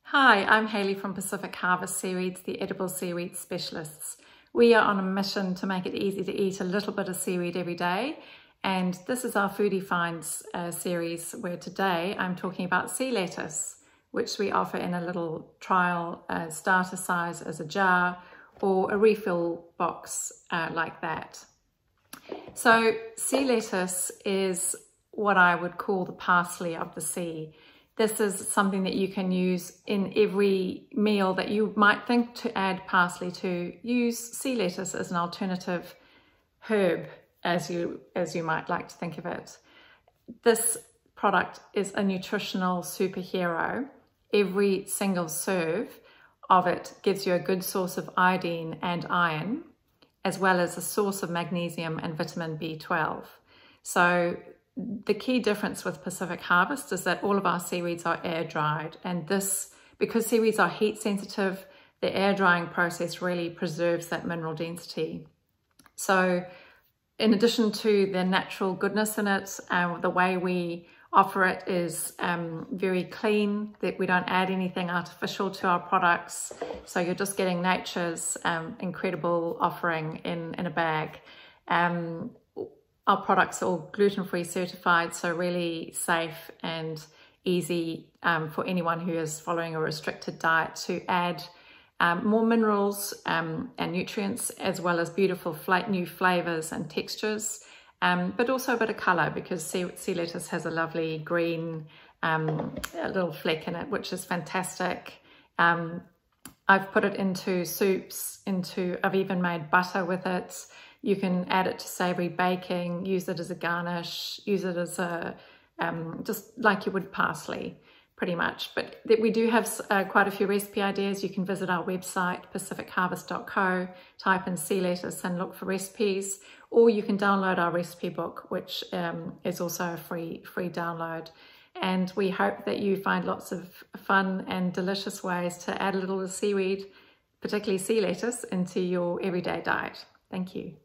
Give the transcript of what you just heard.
Hi, I'm Hayley from Pacific Harvest Seaweeds, the edible seaweed specialists. We are on a mission to make it easy to eat a little bit of seaweed every day, and this is our Foodie Finds series, where today I'm talking about sea lettuce, which we offer in a little trial starter size as a jar or a refill box like that. So sea lettuce is what I would call the parsley of the sea. This is something that you can use in every meal that you might think to add parsley to. Use sea lettuce as an alternative herb, as you might like to think of it. This product is a nutritional superhero. Every single serve of it gives you a good source of iodine and iron, as well as a source of magnesium and vitamin B12. So the key difference with Pacific Harvest is that all of our seaweeds are air dried, and this, because seaweeds are heat sensitive, the air drying process really preserves that mineral density. So in addition to the natural goodness in it, the way we offer it is very clean, that we don't add anything artificial to our products. So you're just getting nature's incredible offering in a bag. Our products are all gluten-free certified, so really safe and easy for anyone who is following a restricted diet to add more minerals and nutrients, as well as beautiful new flavours and textures, but also a bit of colour, because sea lettuce has a lovely green a little fleck in it, which is fantastic. I've put it into soups, I've even made butter with it. You can add it to savoury baking, use it as a garnish, use it as a, just like you would parsley, pretty much. But we do have quite a few recipe ideas. You can visit our website, pacificharvest.co, type in sea lettuce and look for recipes, or you can download our recipe book, which is also a free download. And we hope that you find lots of fun and delicious ways to add a little seaweed, particularly sea lettuce, into your everyday diet. Thank you.